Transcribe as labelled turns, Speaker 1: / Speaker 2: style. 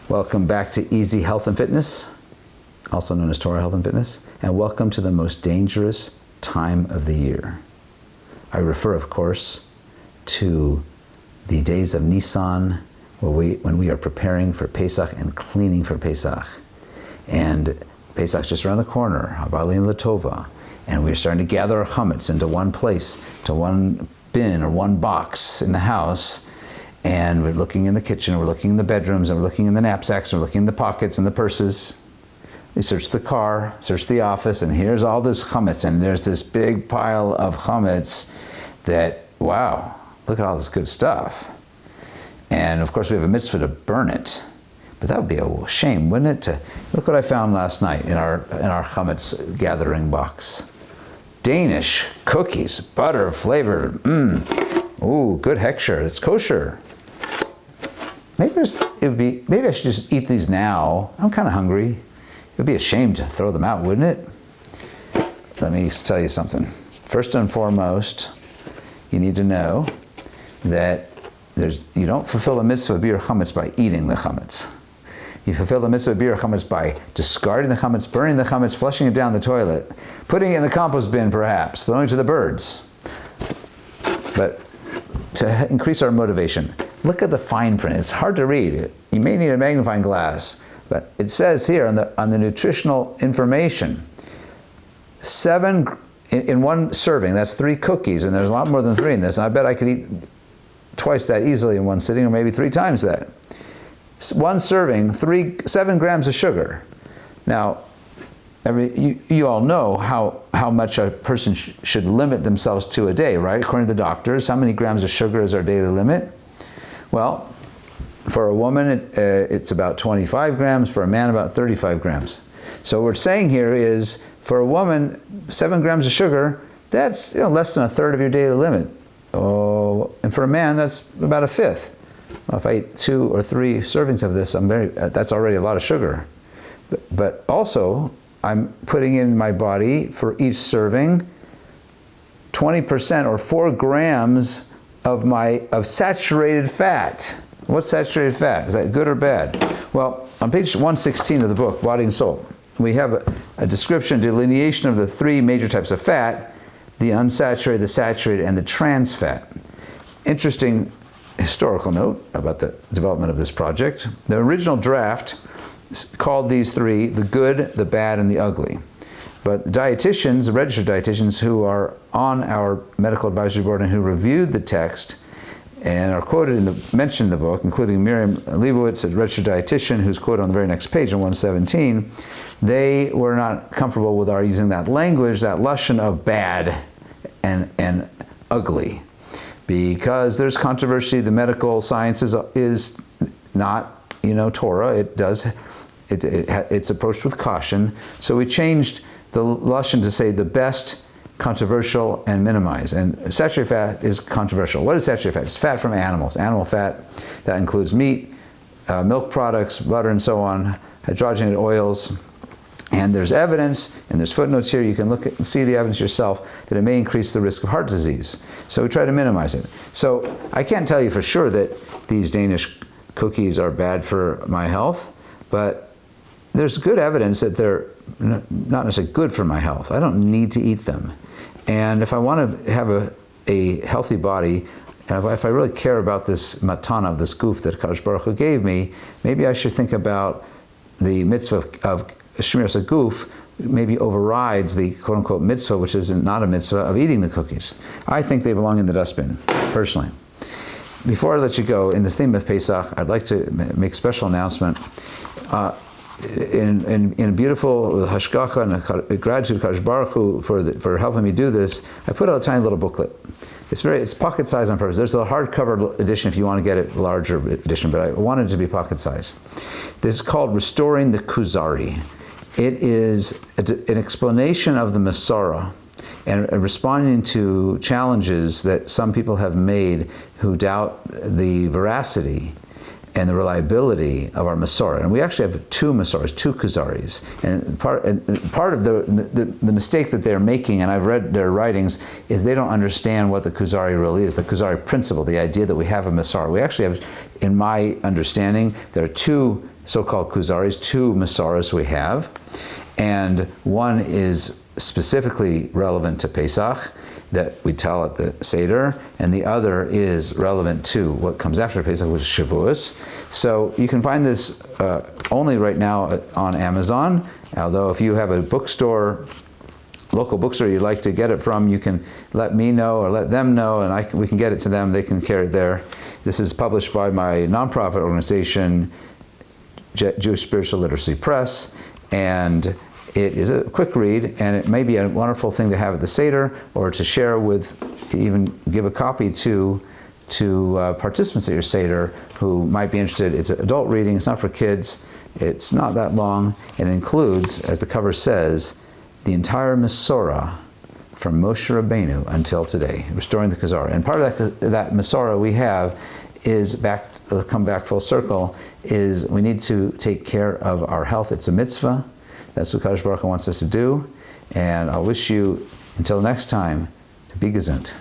Speaker 1: Welcome back to Easy Health and Fitness, also known as Torah Health and Fitness, and welcome to the most dangerous time of the year. I refer, of course, to the days of Nisan, when we are preparing for Pesach and cleaning for Pesach. And Pesach's just around the corner, Habalin Latova, and we're starting to gather our chametz into one place, to one bin or one box in the house, and we're looking in the kitchen, we're looking in the bedrooms, and we're looking in the knapsacks, and we're looking in the pockets and the purses. We search the car, search the office, and here's all this chametz, and there's this big pile of chametz that, wow, look at all this good stuff. And of course we have a mitzvah to burn it. But that would be a shame, wouldn't it? Look what I found last night in our chametz gathering box. Danish cookies, butter flavored. Ooh, good hechsher. It's kosher. Maybe I should just eat these now. I'm kind of hungry. It would be a shame to throw them out, wouldn't it? Let me tell you something. First and foremost, you need to know that you don't fulfill the mitzvah of bir chametz by eating the chametz. You fulfill the mitzvah of bir chametz by discarding the chametz, burning the chametz, flushing it down the toilet, putting it in the compost bin perhaps, throwing it to the birds. But to increase our motivation, look at the fine print. It's hard to read. You may need a magnifying glass, but it says here on the nutritional information, 7 in one serving, that's 3 cookies, and there's a lot more than 3 in this, and I bet I could eat twice that easily in one sitting, or maybe 3 times that. One serving, 7 grams of sugar. Now, you all know how much a person should limit themselves to a day, right? According to the doctors, how many grams of sugar is our daily limit? Well, for a woman, it's about 25 grams. For a man, about 35 grams. So what we're saying here is, for a woman, 7 grams of sugar, that's less than a third of your daily limit. Oh, and for a man, that's about a fifth. Well, if I eat 2 or 3 servings of this, that's already a lot of sugar. But also, I'm putting in my body for each serving 20% or 4 grams of saturated fat. What's saturated fat? Is that good or bad? Well, on page 116 of the book, Body and Soul, we have a description, delineation of the 3 major types of fat: the unsaturated, the saturated, and the trans fat. Interesting historical note about the development of this project. The original draft called these 3 the good, the bad, and the ugly. But the dietitians, the registered dietitians who are on our medical advisory board and who reviewed the text and are quoted mentioned in the book, including Miriam Leibowitz, a registered dietitian who's quoted on the very next page on 117, they were not comfortable with our using that language, that lashon of bad and ugly, because there's controversy. The medical science is not, Torah. It's approached with caution. So we changed the lashon to say the best, controversial, and minimize. And saturated fat is controversial. What is saturated fat? It's fat from animals. Animal fat, that includes meat, milk products, butter, and so on, hydrogenated oils. And there's evidence, and there's footnotes here, you can look at and see the evidence yourself, that it may increase the risk of heart disease. So we try to minimize it. So I can't tell you for sure that these Danish cookies are bad for my health, but there's good evidence that they're not necessarily good for my health. I don't need to eat them. And if I want to have a healthy body, and if I really care about this matana, this goof that Kadosh Baruch Hu gave me, maybe I should think about the mitzvah of Shmiras HaGuf maybe overrides the quote-unquote mitzvah, which is not a mitzvah, of eating the cookies. I think they belong in the dustbin, personally. Before I let you go, in the theme of Pesach, I'd like to make a special announcement. In a beautiful hashgacha and a gratitude to Kadosh Baruch Hu for helping me do this, I put out a tiny little booklet. It's pocket size on purpose. There's a hardcover edition if you want to get a larger edition, but I wanted it to be pocket size. This is called Restoring the Kuzari. It is an explanation of the Masorah and responding to challenges that some people have made who doubt the veracity and the reliability of our Masorah. And we actually have 2 Masorahs, 2 Kuzaris. And part of the mistake that they're making, and I've read their writings, is they don't understand what the Kuzari really is, the Kuzari principle, the idea that we have a Masorah. We actually have, in my understanding, there are 2 so-called kuzaris, 2 Masoras we have, and one is specifically relevant to Pesach that we tell at the Seder, and the other is relevant to what comes after Pesach, which is Shavuos. So you can find this only right now on Amazon, although if you have a bookstore, local bookstore you'd like to get it from, you can let me know or let them know, and we can get it to them. They can carry it there. This is published by my nonprofit organization, Jewish Spiritual Literacy Press, and it is a quick read, and it may be a wonderful thing to have at the Seder or to share with, even give a copy to participants at your Seder who might be interested. It's an adult reading, it's not for kids, it's not that long, and it includes, as the cover says, the entire Masorah from Moshe Rabbeinu until today, restoring the Kazara. And part of that Masorah we have is come back full circle, is we need to take care of our health. It's a mitzvah. That's what Kadosh Baruch Hu wants us to do. And I'll wish you, until next time, to be gesund.